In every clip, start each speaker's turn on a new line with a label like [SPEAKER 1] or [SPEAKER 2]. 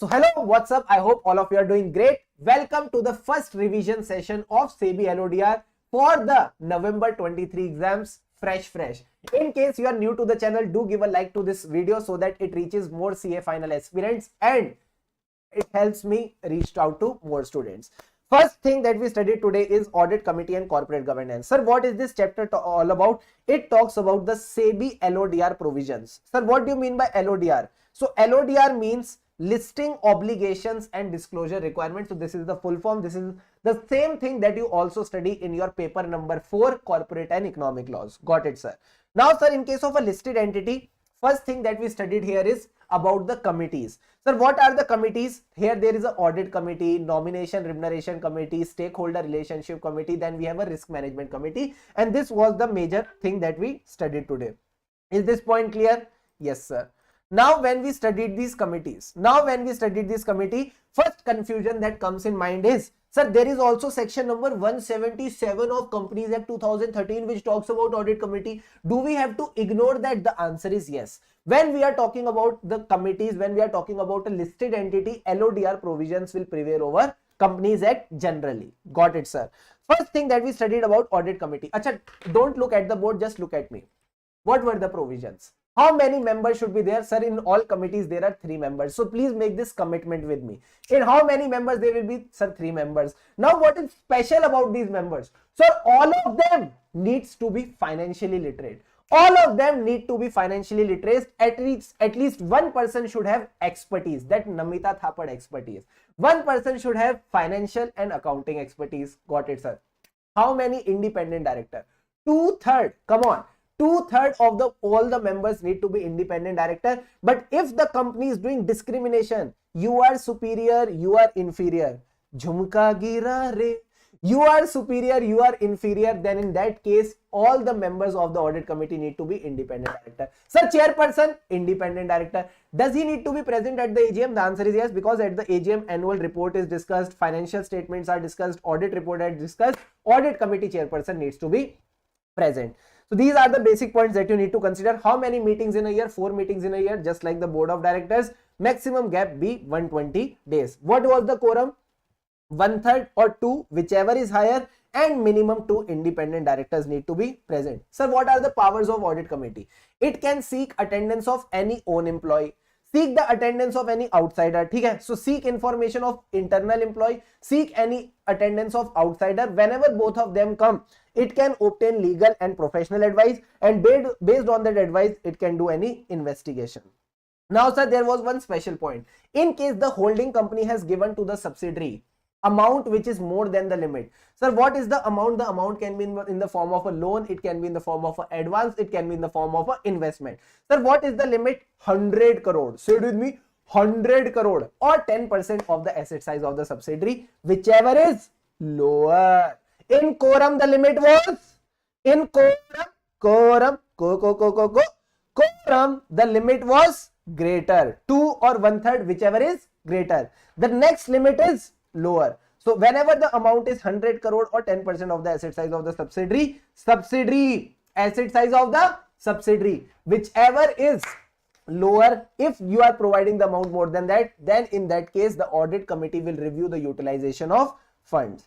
[SPEAKER 1] So hello, what's up? I hope all of you are doing great. Welcome to the first revision session of SEBI LODR for the November 23 exams, fresh. In case you are new to the channel, do give a like to this video so that it reaches more CA final aspirants and it helps me reach out to more students. First thing that we studied today is audit committee and corporate governance. Sir, what is this chapter all about? It talks about the SEBI LODR provisions. Sir, what do you mean by LODR? So LODR means listing obligations and disclosure requirements. So this is the full form. This is the same thing that you also study in your paper number 4, corporate and economic laws. Got it, sir? Now, sir, in case of a listed entity, first thing that we studied here is about the committees. Sir, what are the committees? Here there is an audit committee, nomination remuneration committee, stakeholder relationship committee, then we have a risk management committee, and this was the major thing that we studied today. Is this point clear? Yes, sir. Now when we studied these committees, first confusion that comes in mind is, sir, there is also section number 177 of Companies Act 2013 which talks about audit committee. Do we have to ignore that? The answer is yes. When we are talking about the committees, when we are talking about a listed entity, LODR provisions will prevail over Companies Act generally. Got it, sir? First thing that we studied about audit committee. Acha, don't look at the board, just look at me. What were the provisions? How many members should be there? Sir, in all committees there are 3 members. So please make this commitment with me. In how many members there will be? Sir, 3 members. Now what is special about these members? Sir, all of them needs to be financially literate. All of them need to be financially literate. At least one person should have expertise, that Namita Thapar expertise. One person should have financial and accounting expertise. Got it, sir? How many independent director? 2/3. Come on. 2/3 of all the members need to be independent director. But if the company is doing discrimination, you are superior, you are inferior, jhumka gira re, you are superior, you are inferior, then in that case all the members of the audit committee need to be independent director. Sir, chairperson, independent director. Does he need to be present at the AGM? The answer is yes, because at the AGM annual report is discussed, financial statements are discussed, audit report is discussed, audit committee chairperson needs to be present. So these are the basic points that you need to consider. How many meetings in a year? 4 meetings in a year, just like the board of directors. Maximum gap be 120 days. What was the quorum? 1/3 or 2, whichever is higher, and minimum 2 independent directors need to be present. Sir, what are the powers of audit committee? It can seek attendance of any own employee, seek the attendance of any outsider. ठीक है? So seek information of internal employee, seek any attendance of outsider. Whenever both of them come, it can obtain legal and professional advice, and based on that advice, it can do any investigation. Now, sir, there was one special point. In case the holding company has given to the subsidiary amount which is more than the limit. Sir, what is the amount? The amount can be in the form of a loan, it can be in the form of an advance, it can be in the form of an investment. Sir, what is the limit? 100 crore. Say it with me, 100 crore or 10% of the asset size of the subsidiary, whichever is lower. In quorum, the limit was, in quorum, the limit was greater, 2 or 1/3, whichever is greater. The next limit is lower. So whenever the amount is 100 crore or 10% of the asset size of the subsidiary, asset size of the subsidiary, whichever is lower, if you are providing the amount more than that, then in that case the audit committee will review the utilization of funds.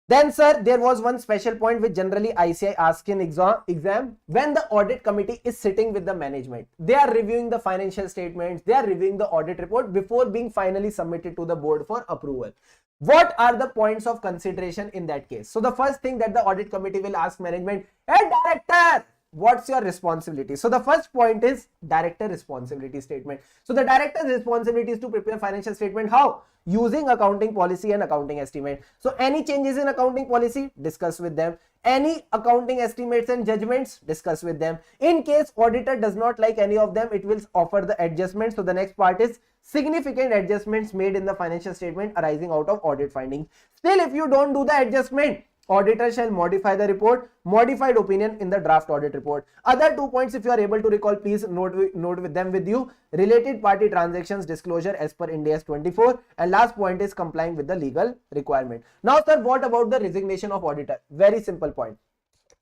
[SPEAKER 1] Then, sir, there was one special point which generally ICI asks in exam. When the audit committee is sitting with the management, they are reviewing the financial statements, they are reviewing the audit report before being finally submitted to the board for approval. What are the points of consideration in that case? So the first thing that the audit committee will ask management, hey director, what's your responsibility? So the first point is director responsibility statement. So the director's responsibility is to prepare financial statement. How? Using accounting policy and accounting estimate. So any changes in accounting policy, discuss with them. Any accounting estimates and judgments, discuss with them. In case auditor does not like any of them, it will offer the adjustment. So the next part is significant adjustments made in the financial statement arising out of audit findings. Still, if you don't do the adjustment, auditor shall modify the report, modified opinion in the draft audit report. Other 2 points, if you are able to recall, please note with them with you. Related party transactions disclosure as per Ind AS 24, and last point is complying with the legal requirement. Now, sir, what about the resignation of auditor? Very simple point.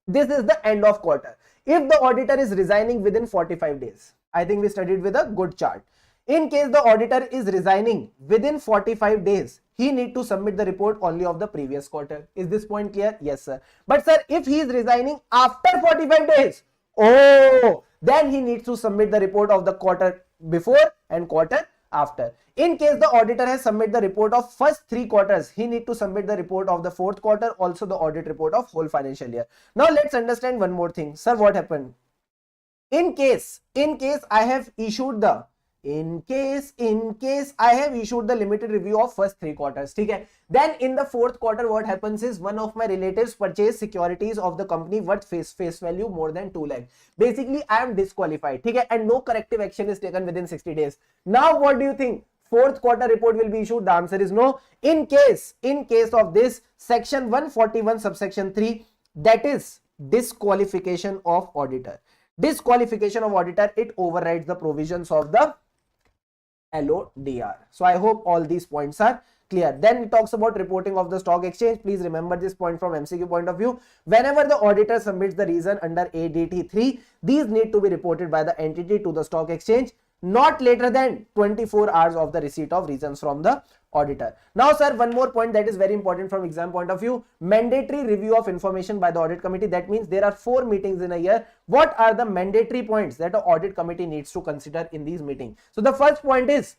[SPEAKER 1] This is the end of quarter. If the auditor is resigning within 45 days, I think we studied with a good chart. In case the auditor is resigning within 45 days, he need to submit the report only of the previous quarter. Is this point clear? Yes sir. But sir, if he is resigning after 45 days, oh, then he needs to submit the report of the quarter before and quarter after. In case the auditor has submitted the report of first 3 quarters, he need to submit the report of the 4th quarter, also the audit report of whole financial year. Now let's understand one more thing. Sir, what happened? In case I have issued the limited review of first 3 quarters, okay? Then in the 4th quarter, what happens is one of my relatives purchased securities of the company worth face value more than 2 lakh. Basically, I am disqualified, okay? And no corrective action is taken within 60 days. Now, what do you think? 4th quarter report will be issued? The answer is no. In case of this, section 141 subsection 3, that is disqualification of auditor. Disqualification of auditor, it overrides the provisions of the LODR. So I hope all these points are clear. Then it talks about reporting of the stock exchange. Please remember this point from MCQ point of view. Whenever the auditor submits the reason under ADT 3, these need to be reported by the entity to the stock exchange not later than 24 hours of the receipt of reasons from the auditor. Now sir, one more point that is very important from exam point of view. Mandatory review of information by the audit committee. That means there are 4 meetings in a year. What are the mandatory points that the audit committee needs to consider in these meetings? So the first point is,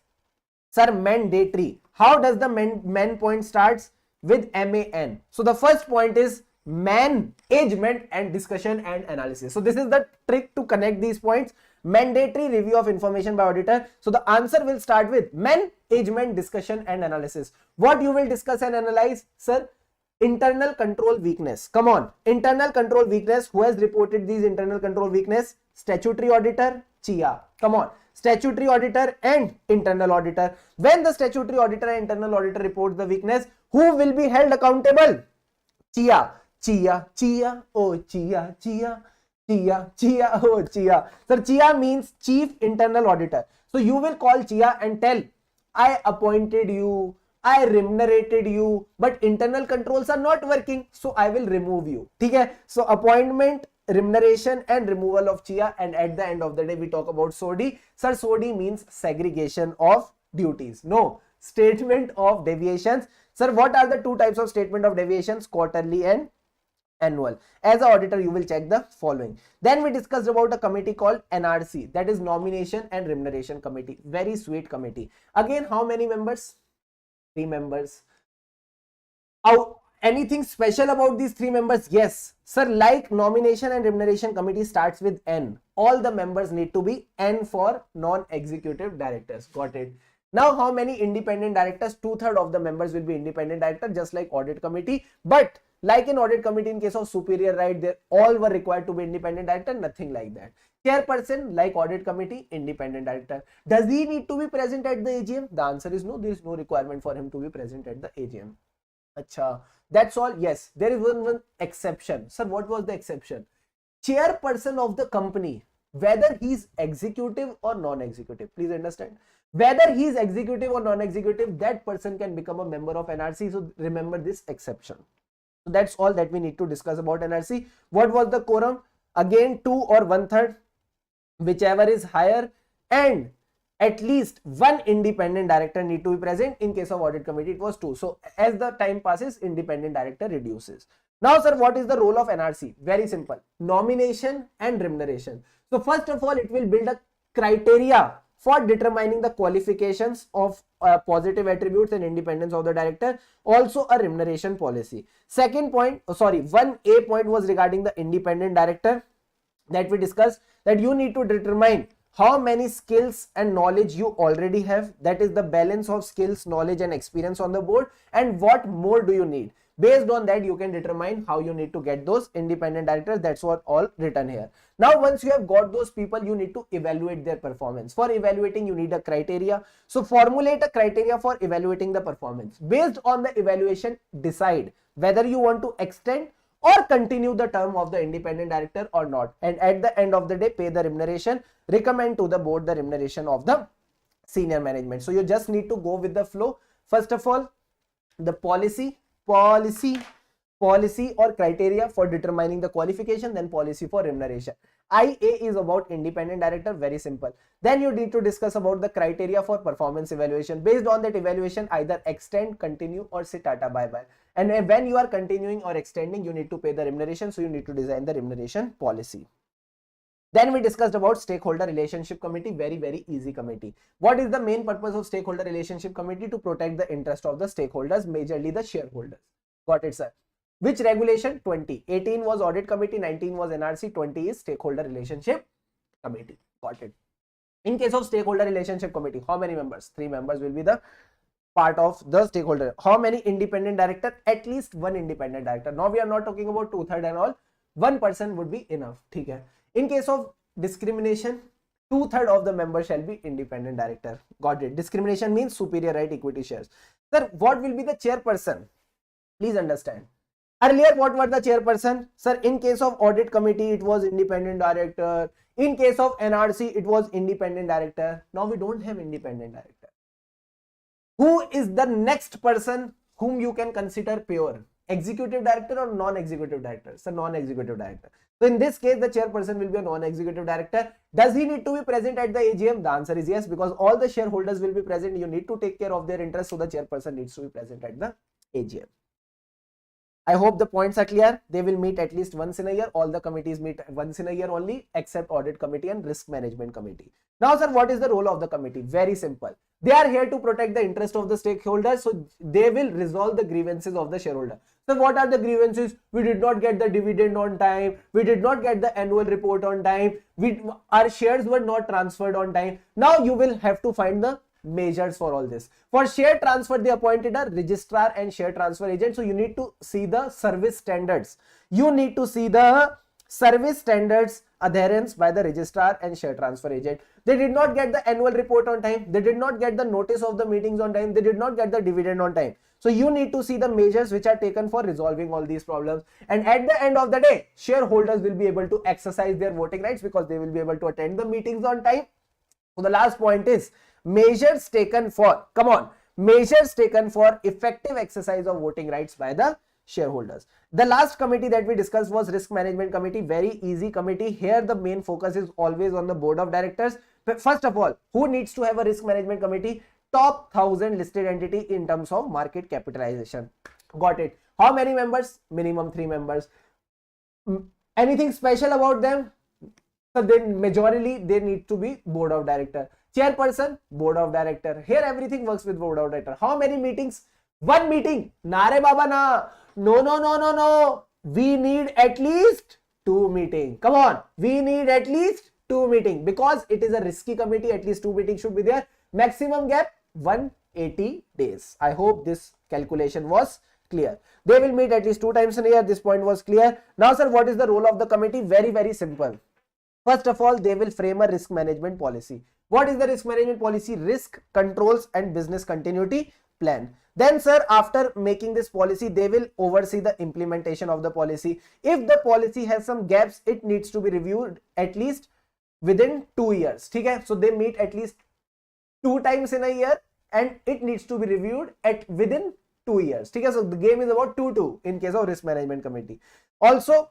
[SPEAKER 1] sir, mandatory. How does the man point starts? With MAN. So the first point is management and discussion and analysis. So this is the trick to connect these points. Mandatory review of information by auditor. So the answer will start with management, discussion and analysis. What you will discuss and analyze, sir? Internal control weakness. Come on, internal control weakness. Who has reported these internal control weakness? Statutory auditor, chia. Come on, statutory auditor and internal auditor. When the statutory auditor and internal auditor reports the weakness, who will be held accountable? Chia. Oh chia. Oh chia. Sir, chia means chief internal auditor. So you will call chia and tell, I appointed you, I remunerated you, but internal controls are not working, so I will remove you. Okay? So appointment, remuneration and removal of chia, and at the end of the day we talk about SODI. Sir, SODI means segregation of duties. No, statement of deviations. Sir, what are the 2 types of statement of deviations? Quarterly and annual. As an auditor, you will check the following. Then we discussed about a committee called NRC, that is Nomination and Remuneration Committee. Very sweet committee. Again, how many members? 3 members. Anything special about these 3 members? Yes, sir. Like Nomination and Remuneration Committee starts with N. All the members need to be N for non-executive directors. Got it. Now, how many independent directors? 2/3 of the members will be independent director, just like audit committee. But like in audit committee, in case of superior right, they all were required to be independent director. Nothing like that. Chairperson, like audit committee, independent director. Does he need to be present at the AGM? The answer is no. There is no requirement for him to be present at the AGM. Acha, that's all. Yes, there is one exception. Sir, what was the exception? Chairperson of the company, whether he is executive or non-executive. Please understand. Whether he is executive or non-executive, that person can become a member of NRC. So remember this exception. So that's all that we need to discuss about NRC. What was the quorum? Again, 2 or 1/3, whichever is higher, and at least 1 independent director need to be present. In case of audit committee, it was 2. So as the time passes, independent director reduces. Now, sir, what is the role of NRC? Very simple. Nomination and remuneration. So first of all, it will build a criteria for determining the qualifications of positive attributes and independence of the director. Also a remuneration policy. Second point, 1A point was regarding the independent director that we discussed, that you need to determine how many skills and knowledge you already have. That is the balance of skills, knowledge and experience on the board, and what more do you need. Based on that, you can determine how you need to get those independent directors. That's what all written here. Now, once you have got those people, you need to evaluate their performance. For evaluating, you need a criteria. So formulate a criteria for evaluating the performance. Based on the evaluation, decide whether you want to extend or continue the term of the independent director or not. And at the end of the day, pay the remuneration. Recommend to the board the remuneration of the senior management. So you just need to go with the flow. First of all, the policy. policy or criteria for determining the qualification, then policy for remuneration. IA is about independent director, very simple. Then you need to discuss about the criteria for performance evaluation. Based on that evaluation, either extend, continue, or say tata bye bye. And when you are continuing or extending, you need to pay the remuneration, so you need to design the remuneration policy. Then we discussed about stakeholder relationship committee, very easy committee. What is the main purpose of stakeholder relationship committee? To protect the interest of the stakeholders, majorly the shareholders. Got it, sir? Which regulation? 20. 18 was audit committee, 19 was NRC, 20 is stakeholder relationship committee. Got it? In case of stakeholder relationship committee, how many members? 3 members will be the part of the stakeholder. How many independent director? At least 1 independent director. Now we are not talking about 2/3 and all. 1 person would be enough. ठीक है? In case of discrimination, 2/3 of the members shall be independent director. Got it? Discrimination means superior right equity shares. Sir, what will be the chairperson? Please understand. Earlier, what were the chairperson? Sir, in case of audit committee, it was independent director. In case of NRC, it was independent director. Now we don't have independent director. Who is the next person whom you can consider pure? Executive director or non-executive director? So non-executive director. So in this case, the chairperson will be a non-executive director. Does he need to be present at the AGM? The answer is yes, because all the shareholders will be present. You need to take care of their interests, so the chairperson needs to be present at the AGM. I hope the points are clear. They will meet at least once in a year. All the committees meet once in a year only, except audit committee and risk management committee. Now, sir, what is the role of the committee? Very simple. They are here to protect the interest of the stakeholders, so they will resolve the grievances of the shareholder. So what are the grievances? We did not get the dividend on time. We did not get the annual report on time. Our shares were not transferred on time. Now you will have to find the measures for all this. For share transfer, they appointed a registrar and share transfer agent. So you need to see the service standards. You need to see the service standards adherence by the registrar and share transfer agent. They did not get the annual report on time. They did not get the notice of the meetings on time. They did not get the dividend on time. So you need to see the measures which are taken for resolving all these problems. And at the end of the day, shareholders will be able to exercise their voting rights because they will be able to attend the meetings on time. So the last point is measures taken for, come on, measures taken for effective exercise of voting rights by the shareholders. The last committee that we discussed was risk management committee. Very easy committee. Here the main focus is always on the board of directors. But first of all, who needs to have a risk management committee? Top 1,000 listed entity in terms of market capitalization. Got it? How many members? Minimum 3 members. Anything special about them? So then majorly they need to be board of director. Chairperson, board of director. Here everything works with board of director. How many meetings? 1 meeting. Nare baba na. No. We need at least 2 meetings. Come on. We need at least 2 meetings because it is a risky committee. At least 2 meetings should be there. Maximum gap 180 days. I hope this calculation was clear. They will meet at least 2 times in a year. This point was clear. Now, sir, what is the role of the committee? Very simple. First of all, they will frame a risk management policy. What is the risk management policy? Risk, controls and business continuity plan. Then, sir, after making this policy, they will oversee the implementation of the policy. If the policy has some gaps, it needs to be reviewed at least within 2 years. Okay? So they meet at least 2 times in a year and it needs to be reviewed at within 2 years. Okay? So the game is about 2-2 in case of risk management committee. Also,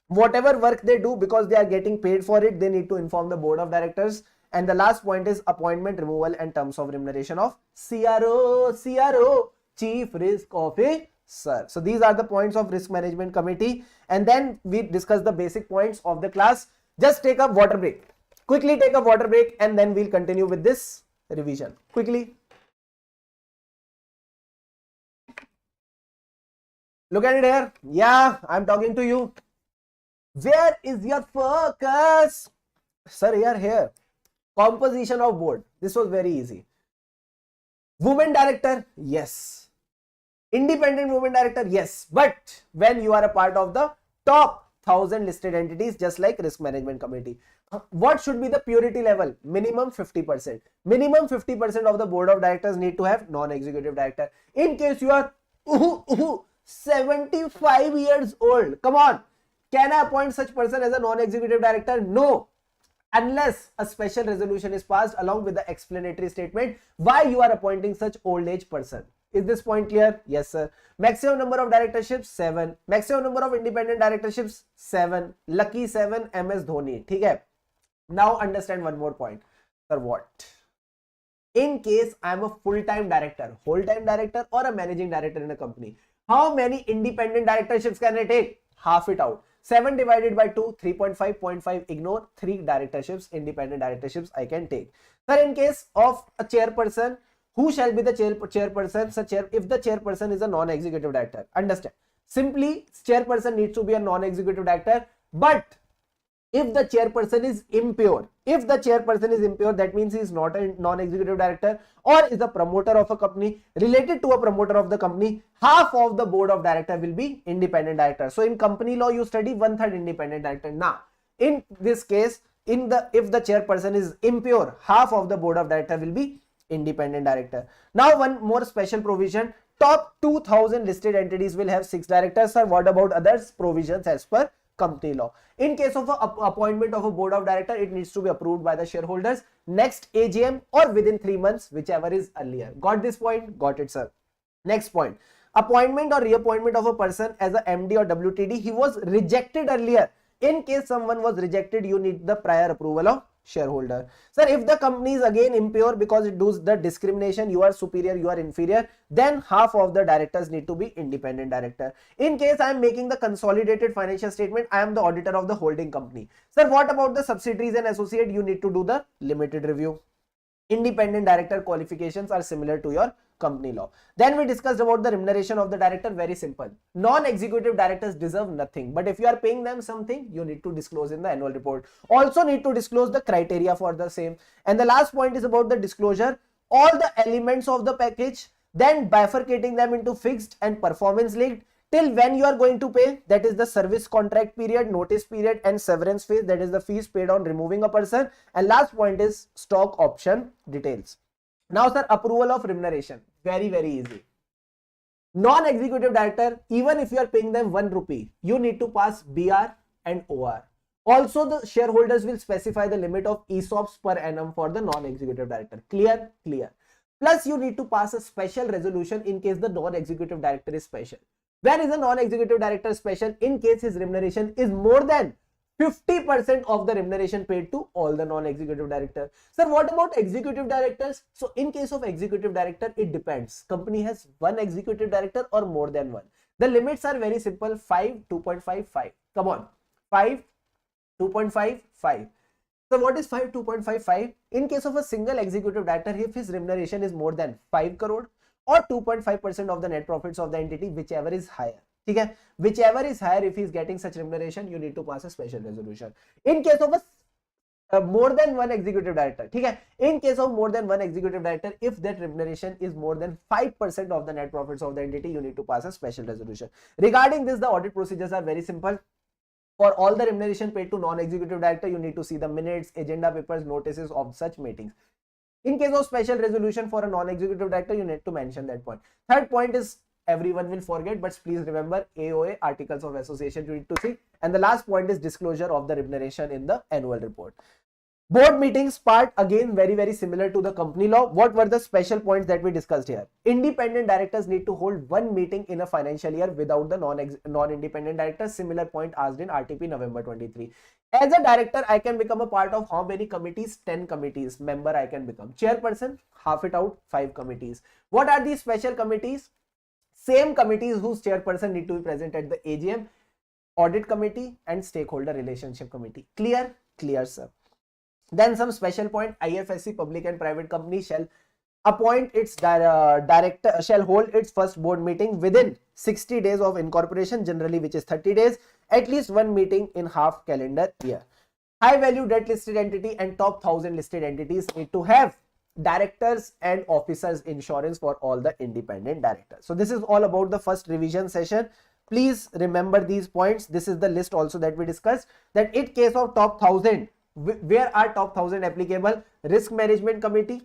[SPEAKER 1] whatever work they do, because they are getting paid for it, they need to inform the board of directors. And the last point is appointment, removal and terms of remuneration of CRO, Chief Risk Officer. So these are the points of risk management committee. And then we discuss the basic points of the class. Just take a water break. Quickly take a water break and then we'll continue with this revision. Quickly. Look at it here. Yeah, I'm talking to you. Where is your focus? Sir, here. Composition of board. This was very easy. Women director, yes. Independent women director, yes. But when you are a part of the top 1,000 listed entities, just like risk management committee, what should be the purity level? Minimum 50%. Minimum 50% of the board of directors need to have non-executive director. In case you are 75 years old, come on. Can I appoint such person as a non-executive director? No. Unless a special resolution is passed along with the explanatory statement why you are appointing such old age person. Is this point clear? Yes, sir. Maximum number of directorships 7. Maximum number of independent directorships 7. Lucky 7 MS Dhoni. ठीक है. Now understand one more point. Sir, what? In case I am a full-time director, whole-time director, or a managing director in a company, how many independent directorships can I take? Half it out. 7 divided by 2, 3.5, 0.5, ignore 3 directorships, independent directorships I can take. Sir, in case of a chairperson, who shall be the chairperson? So if the chairperson is a non-executive director, understand. Simply, chairperson needs to be a non-executive director, but if the chairperson is impure, that means he is not a non-executive director or is a promoter of a company, related to a promoter of the company, half of the board of director will be independent director. So in company law, you study 1/3 independent director. Now, in this case, if the chairperson is impure, half of the board of director will be independent director. Now, one more special provision. Top 2000 listed entities will have 6 directors. Sir, what about others? Provisions as per company law. In case of appointment of a board of director, it needs to be approved by the shareholders next AGM or within 3 months, whichever is earlier. Got this point? Got it, sir. Next point. Appointment or reappointment of a person as a MD or WTD. He was rejected earlier. In case someone was rejected, you need the prior approval of shareholder. Sir, if the company is again impure because it does the discrimination, you are superior, you are inferior, then half of the directors need to be independent director. In case I am making the consolidated financial statement, I am the auditor of the holding company. Sir, what about the subsidiaries and associate? You need to do the limited review. Independent director qualifications are similar to your company law. Then we discussed about the remuneration of the director. Very simple. Non-executive directors deserve nothing, but if you are paying them something, you need to disclose in the annual report. Also need to disclose the criteria for the same. And the last point is about the disclosure. All the elements of the package, then bifurcating them into fixed and performance linked. Till when you are going to pay, that is the service contract period, notice period, and severance phase, that is the fees paid on removing a person. And last point is stock option details. Now, sir, approval of remuneration. Very, very easy. Non-executive director, even if you are paying them 1 rupee, you need to pass BR and OR. Also, the shareholders will specify the limit of ESOPs per annum for the non-executive director. Clear? Clear. Plus, you need to pass a special resolution in case the non-executive director is special. When is a non-executive director special? In case his remuneration is more than 50% of the remuneration paid to all the non-executive directors. Sir, what about executive directors? So in case of executive director, it depends. Company has 1 executive director or more than 1. The limits are very simple. 5, 2.5, 5. Come on. 5, 2.5, 5. So what is 5, 2.5, 5? In case of a single executive director, if his remuneration is more than 5 crore or 2.5% of the net profits of the entity, whichever is higher. Okay? Whichever is higher, if he is getting such remuneration, you need to pass a special resolution. In case of a more than 1 executive director, okay? In case of more than 1 executive director, if that remuneration is more than 5% of the net profits of the entity, you need to pass a special resolution. Regarding this, the audit procedures are very simple. For all the remuneration paid to non-executive director, you need to see the minutes, agenda papers, notices of such meetings. In case of special resolution for a non-executive director, you need to mention that point. Third point is, everyone will forget, but please remember, AOA, Articles of Association, you need to see. And the last point is disclosure of the remuneration in the annual report. Board meetings part, again very, very similar to the company law. What were the special points that we discussed here? Independent directors need to hold 1 meeting in a financial year without the non-independent directors. Similar point asked in RTP November 23. As a director, I can become a part of how many committees? 10 committees. Member I can become. Chairperson, half it out, 5 committees. What are these special committees? Same committees whose chairperson need to be present at the AGM, audit committee and stakeholder relationship committee. Clear? Clear, sir. Then some special point, IFSC, public and private company, shall appoint its director, shall hold its first board meeting within 60 days of incorporation, generally which is 30 days, at least 1 meeting in half calendar year. High value debt listed entity and top 1000 listed entities need to have directors and officers insurance for all the independent directors. So this is all about the first revision session. Please remember these points. This is the list also that we discussed, that in case of top 1000, where are top 1000 applicable? Risk management committee,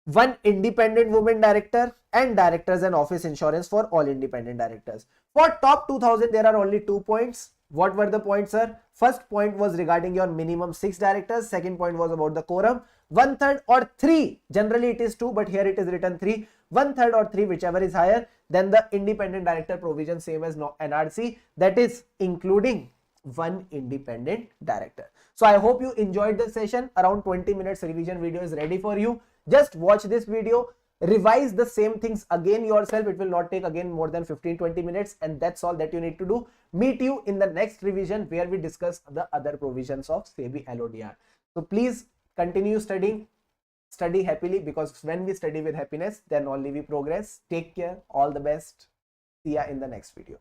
[SPEAKER 1] 1 independent woman director, and directors and office insurance for all independent directors. For top 2000, there are only 2 points. What were the points, sir? First point was regarding your minimum 6 directors. Second point was about the quorum. 1/3 or 3, generally it is 2, but here it is written 3, 1/3 or 3, whichever is higher, then the independent director provision same as NRC, that is including one independent director. So I hope you enjoyed the session. Around 20 minutes revision video is ready for you. Just watch this video, revise the same things again yourself. It will not take again more than 15-20 minutes, and that's all that you need to do. Meet you in the next revision where we discuss the other provisions of SEBI LODR. So please continue studying, study happily, because when we study with happiness, then only we progress. Take care, all the best. See ya in the next video.